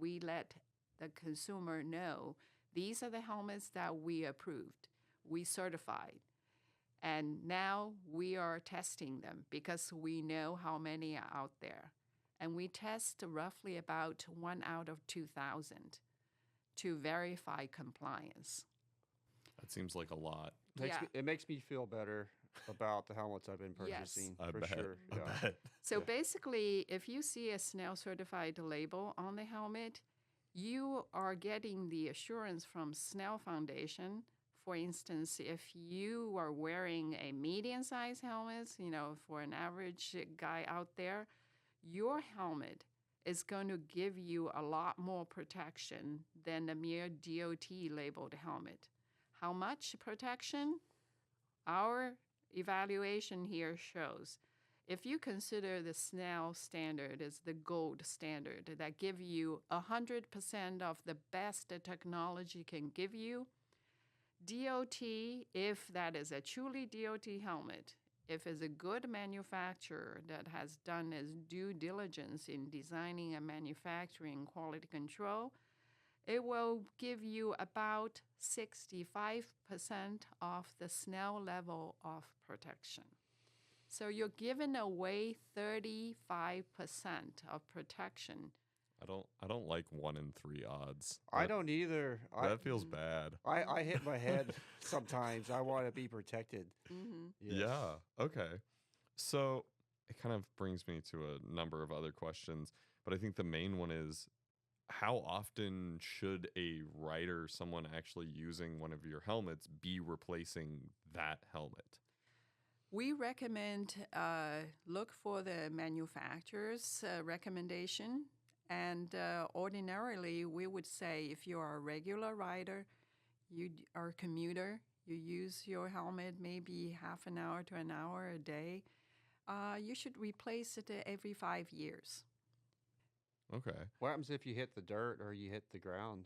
we let the consumer know these are the helmets that we approved, we certified. And now we are testing them because we know how many are out there. And we test roughly about 1 out of 2,000 to verify compliance. That seems like a lot. It makes me feel better about the helmets I've been purchasing. I for bet. sure. I Yeah. bet. So basically, if you see a Snell certified label on the helmet, you are getting the assurance from Snell Foundation. For instance, if you are wearing a medium-sized helmet, for an average guy out there, your helmet is going to give you a lot more protection than a mere DOT-labeled helmet. How much protection? Our evaluation here shows if you consider the Snell standard as the gold standard that give you 100% of the best the technology can give you, DOT, if that is a truly DOT helmet, if it's a good manufacturer that has done its due diligence in designing and manufacturing quality control, it will give you about 65% of the Snell level of protection. So you're giving away 35% of protection. I don't like 1 in 3 odds. I don't either. That feels bad. I hit my head sometimes. I want to be protected. Mm-hmm. Yes. Yeah. Okay. So it kind of brings me to a number of other questions, but I think the main one is how often should a rider, someone actually using one of your helmets, be replacing that helmet? We recommend look for the manufacturer's recommendation. And ordinarily, we would say if you are a regular rider, you are a commuter, you use your helmet maybe half an hour to an hour a day, you should replace it every 5 years. Okay. What happens if you hit the dirt or you hit the ground?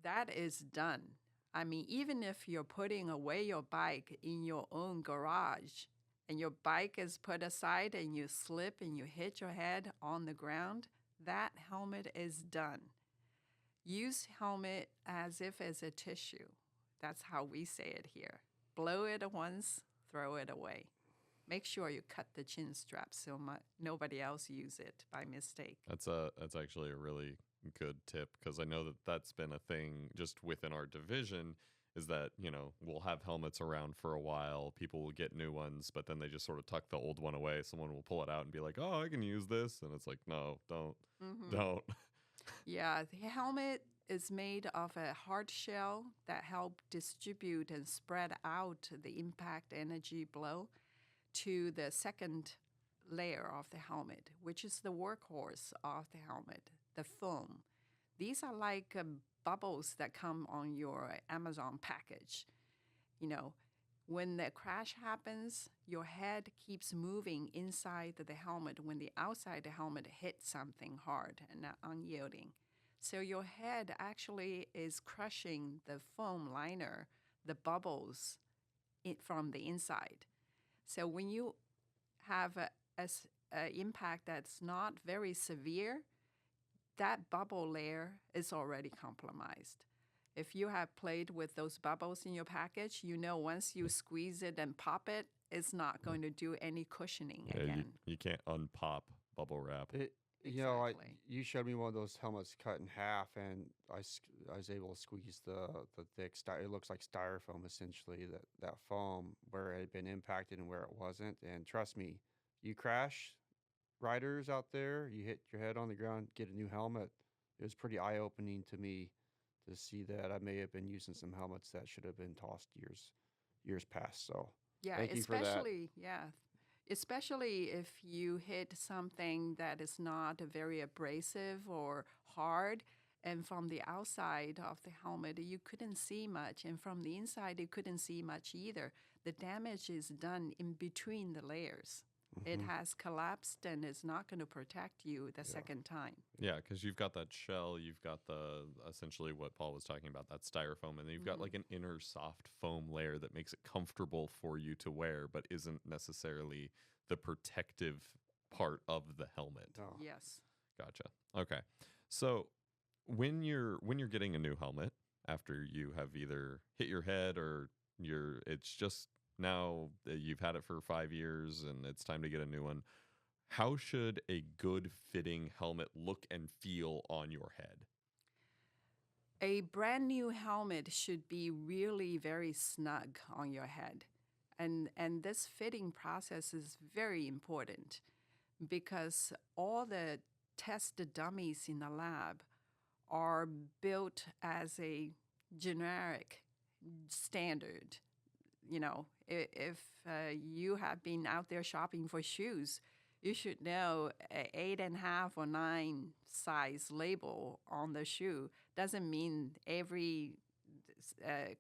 That is done. I mean, even if you're putting away your bike in your own garage and your bike is put aside and you slip and you hit your head on the ground, that helmet is done. Use helmet as if it's a tissue. That's how we say it here. Blow it once, throw it away. make sure you cut the chin strap so nobody else use it by mistake. That's actually a really good tip, because I know that that's been a thing just within our division, is that, we'll have helmets around for a while, people will get new ones, but then they just sort of tuck the old one away. Someone will pull it out and be like, "Oh, I can use this." And it's like, "No, don't. Don't." Yeah, the helmet is made of a hard shell that help distribute and spread out the impact energy blow to the second layer of the helmet, which is the workhorse of the helmet, the foam. These are like bubbles that come on your Amazon package. When the crash happens, your head keeps moving inside the helmet when the outside the helmet hits something hard and unyielding. So your head actually is crushing the foam liner, the bubbles from the inside. So when you have a impact that's not very severe, that bubble layer is already compromised. If you have played with those bubbles in your package, once you squeeze it and pop it, it's not going to do any cushioning again. You can't unpop bubble wrap. Exactly. You showed me one of those helmets cut in half, and I was able to squeeze the thick it looks like styrofoam, essentially, that foam where it had been impacted and where it wasn't. And trust me, you crash, riders out there, you hit your head on the ground, get a new helmet. It was pretty eye-opening to me to see that I may have been using some helmets that should have been tossed years past. So yeah, thank you for that. Especially if you hit something that is not very abrasive or hard, and from the outside of the helmet you couldn't see much, and from the inside you couldn't see much either. The damage is done in between the layers. It has collapsed and is not going to protect you the second time. Yeah, because you've got that shell, you've got essentially what Paul was talking about, that styrofoam, and then you've got like an inner soft foam layer that makes it comfortable for you to wear, but isn't necessarily the protective part of the helmet. Oh. Yes. Gotcha. Okay. So when you're getting a new helmet after you have either hit your head or it's just now that you've had it for 5 years and it's time to get a new one, how should a good fitting helmet look and feel on your head? A brand new helmet should be really very snug on your head. And this fitting process is very important because all the test dummies in the lab are built as a generic standard. If you have been out there shopping for shoes, you should know a 8.5 or 9 size label on the shoe doesn't mean every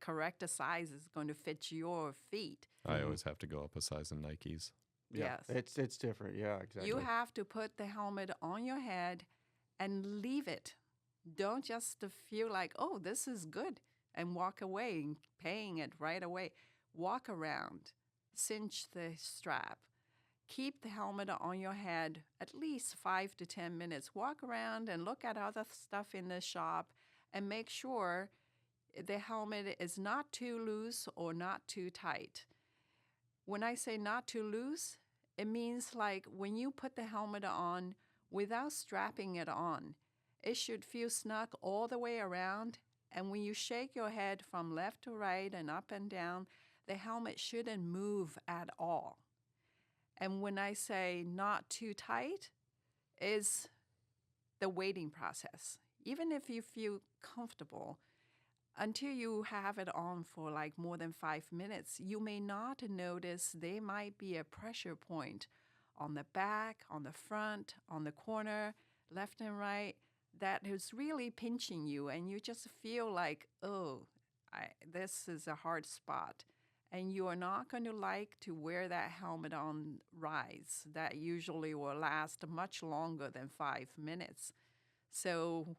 correct size is going to fit your feet. I always have to go up a size in Nikes. Yeah, Yes. it's different. Yeah, exactly. You have to put the helmet on your head and leave it. Don't just feel like, oh, this is good, and walk away, paying it right away. Walk around, cinch the strap, keep the helmet on your head at least 5 to 10 minutes. Walk around and look at other stuff in the shop and make sure the helmet is not too loose or not too tight. When I say not too loose, it means like when you put the helmet on without strapping it on, it should feel snug all the way around. And when you shake your head from left to right and up and down, the helmet shouldn't move at all. And when I say not too tight, is the waiting process. Even if you feel comfortable, until you have it on for like more than 5 minutes, you may not notice there might be a pressure point on the back, on the front, on the corner, left and right, that is really pinching you, and you just feel like, oh, this is a hard spot. And you are not going to like to wear that helmet on rides. That usually will last much longer than 5 minutes. So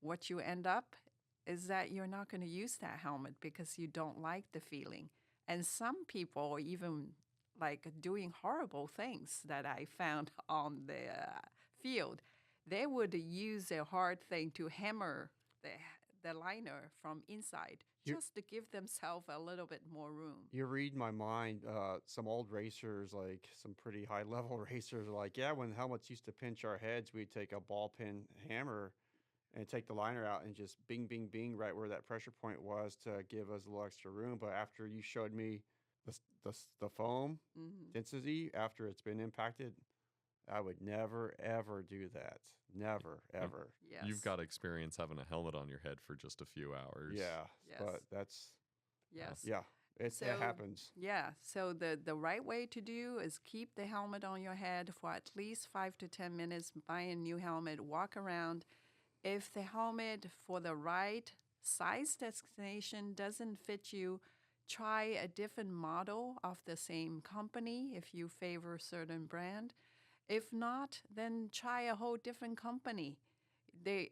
what you end up is that you're not going to use that helmet because you don't like the feeling. And some people are even like doing horrible things that I found on the field. They would use a hard thing to hammer the liner from inside, You- just to give themselves a little bit more room. You read my mind. Some old racers, like some pretty high level racers, are like, yeah, when helmets used to pinch our heads, we'd take a ball peen hammer and take the liner out and just bing, bing, bing right where that pressure point was to give us a little extra room. But after you showed me the foam Hmm. density after it's been impacted, I would never, ever do that. Never, ever. Yes. You've got experience having a helmet on your head for just a few hours. Yeah. Yes. But that's, Yes. yeah, it So, happens. Yeah. So the right way to do is keep the helmet on your head for at least 5 to 10 minutes. Buy a new helmet. Walk around. If the helmet for the right size destination doesn't fit you, try a different model of the same company if you favor a certain brand. If not, then try a whole different company.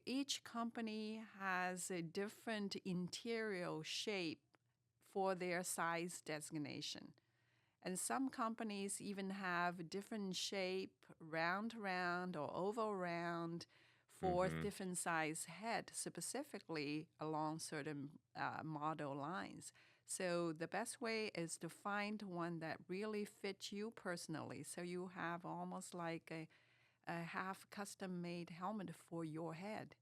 Each company has a different interior shape for their size designation. And some companies even have different shape, round or oval round, for different size head, specifically along certain model lines. So the best way is to find one that really fits you personally. So you have almost like a half custom made helmet for your head.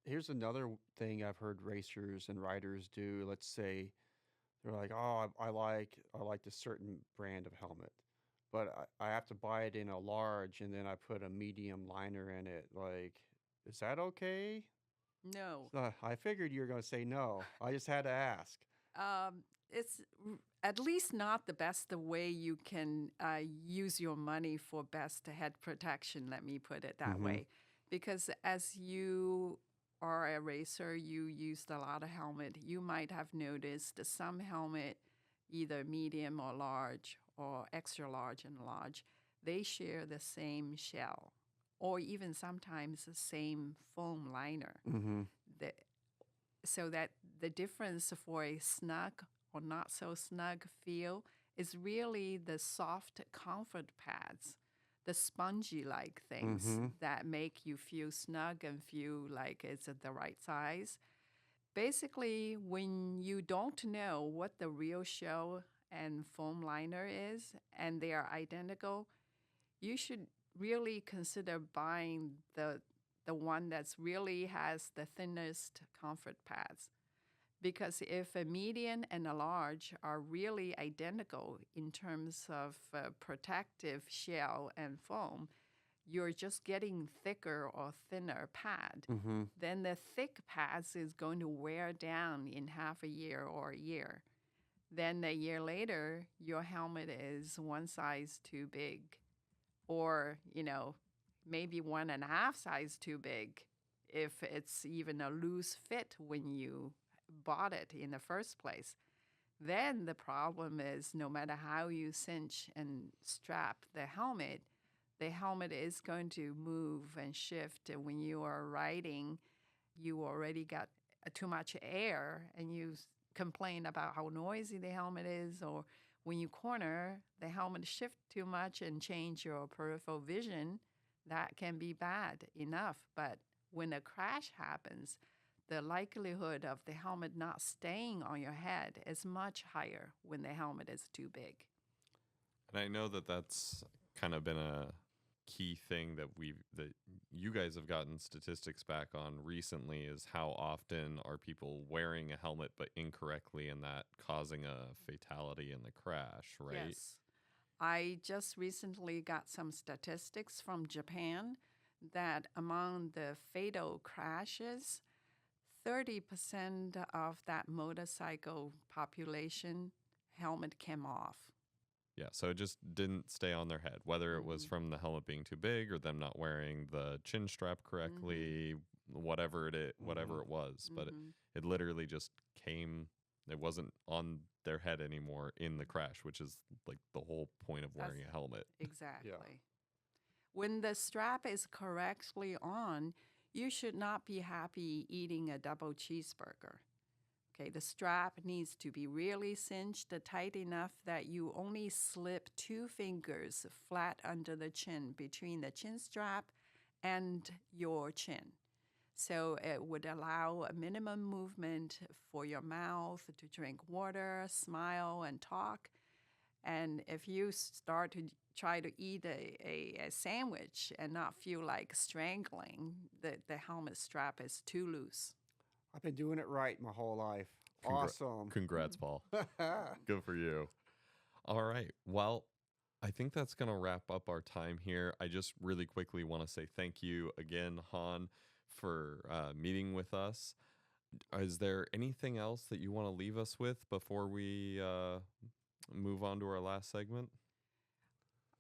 Here's another thing I've heard racers and riders do. Let's say they're like, oh, I like this certain brand of helmet, but I have to buy it in a large and then I put a medium liner in it. Like, is that okay? No, I figured you were going to say no. I just had to ask. it's at least not the best way you can use your money for best head protection, let me put it that way. Because as you are a racer, you used a lot of helmet. You might have noticed that some helmet, either medium or large or extra large and large, they share the same shell or even sometimes the same foam liner. Mm-hmm. The, so that the difference for a snug or not so snug feel is really the soft comfort pads, the spongy like things that make you feel snug and feel like it's at the right size. Basically, when you don't know what the real shell and foam liner is and they are identical, you should really consider buying the one that's really has the thinnest comfort pads. Because if a medium and a large are really identical in terms of protective shell and foam, you're just getting thicker or thinner pad. Mm-hmm. Then the thick pads is going to wear down in half a year or a year. Then a year later, your helmet is one size too big, or maybe 1.5 size too big if it's even a loose fit when you bought it in the first place. Then the problem is no matter how you cinch and strap the helmet is going to move and shift. And when you are riding, you already got too much air and you complain about how noisy the helmet is, or when you corner, the helmet shift too much and change your peripheral vision. That can be bad enough. But when a crash happens, the likelihood of the helmet not staying on your head is much higher when the helmet is too big. And I know that that's kind of been a key thing that you guys have gotten statistics back on recently, is how often are people wearing a helmet but incorrectly, and that causing a fatality in the crash, right? Yes. I just recently got some statistics from Japan that among the fatal crashes, 30% of that motorcycle population helmet came off. Yeah, so it just didn't stay on their head, whether it was from the helmet being too big or them not wearing the chin strap correctly, whatever it was. But it literally just came, it wasn't on their head anymore in the crash, which is like the whole point of wearing a helmet. Exactly. Yeah. When the strap is correctly on, you should not be happy eating a double cheeseburger. Okay, the strap needs to be really cinched tight enough that you only slip 2 fingers flat under the chin, between the chin strap and your chin. So it would allow a minimum movement for your mouth to drink water, smile, and talk. And if you start to try to eat a sandwich and not feel like strangling, the helmet strap is too loose. I've been doing it right my whole life. Congra- Awesome. Congrats, Paul. Good for you. All right. Well, I think that's going to wrap up our time here. I just really quickly want to say thank you again, Han, for meeting with us. Is there anything else that you want to leave us with before we move on to our last segment?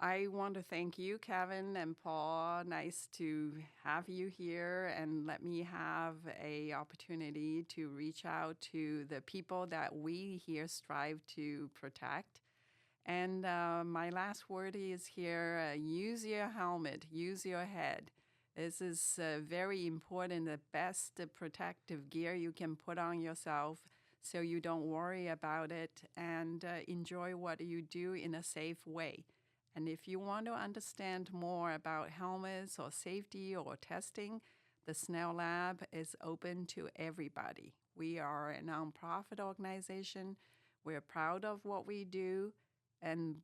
I want to thank you, Kevin and Paul. Nice to have you here and let me have a opportunity to reach out to the people that we here strive to protect. And my last word is here, use your helmet, use your head. This is very important, the best protective gear you can put on yourself so you don't worry about it and enjoy what you do in a safe way. And if you want to understand more about helmets or safety or testing, the Snell Lab is open to everybody. We are a nonprofit organization. We're proud of what we do.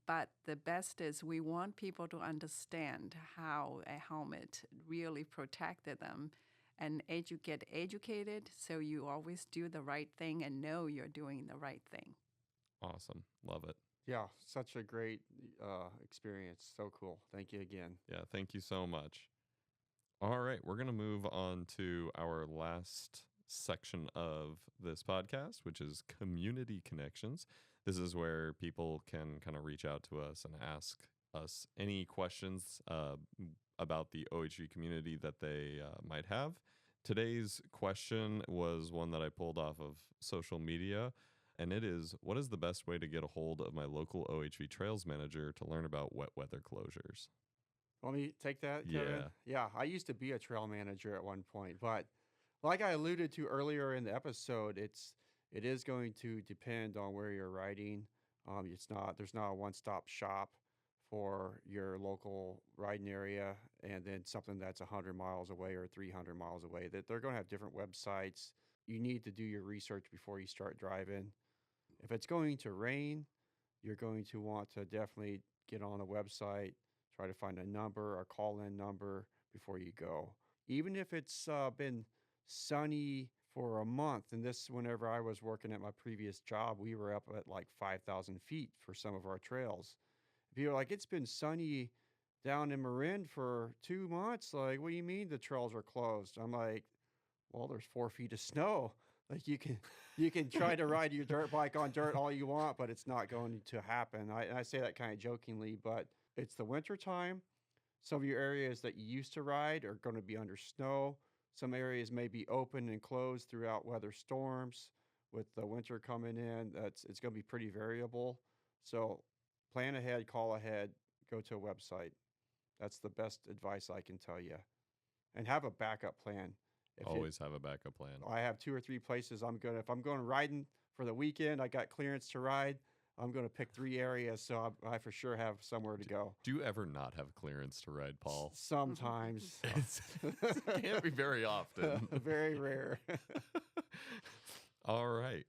But the best is we want people to understand how a helmet really protected them and get educated so you always do the right thing and know you're doing the right thing. Awesome. Love it. Yeah, such a great experience. So cool. Thank you again. Yeah, thank you so much. All right, we're going to move on to our last section of this podcast, which is community connections. This is where people can kind of reach out to us and ask us any questions about the OHV community that they might have. Today's question was one that I pulled off of social media, and it is, what is the best way to get a hold of my local OHV trails manager to learn about wet weather closures? Let me take that, Kevin. Yeah. Yeah, I used to be a trail manager at one point, but like I alluded to earlier in the episode, it is going to depend on where you're riding. There's not a one-stop shop for your local riding area and then something that's 100 miles away or 300 miles away. That they're going to have different websites. You need to do your research before you start driving. If it's going to rain, you're going to want to definitely get on a website, try to find a number, a call-in number before you go. Even if it's been sunny for a month, and this, whenever I was working at my previous job, we were up at like 5,000 feet for some of our trails. People are like, it's been sunny down in Marin for 2 months. Like, what do you mean the trails are closed? I'm like, well, there's 4 feet of snow. Like you can try to ride your dirt bike on dirt all you want, but it's not going to happen. I say that kind of jokingly, but it's the winter time. Some of your areas that you used to ride are going to be under snow. Some areas may be open and closed throughout weather storms. With the winter coming in, it's going to be pretty variable. So plan ahead, call ahead, go to a website. That's the best advice I can tell you. And have a backup plan. Always have a backup plan. I have 2 or 3 places if I'm going riding for the weekend, I got clearance to ride. I'm going to pick 3 areas, so I for sure have somewhere to go. Do you ever not have clearance to ride, Paul? Sometimes. It can't be very often. Very rare. All right.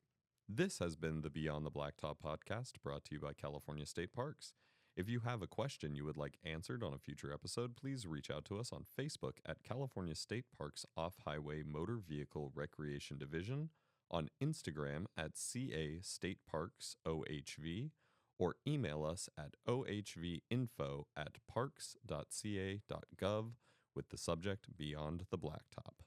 This has been the Beyond the Blacktop podcast, brought to you by California State Parks. If you have a question you would like answered on a future episode, please reach out to us on Facebook at California State Parks Off-Highway Motor Vehicle Recreation Division, on Instagram at CA State Parks OHV, or email us at ohvinfo@parks.ca.gov with the subject Beyond the Blacktop.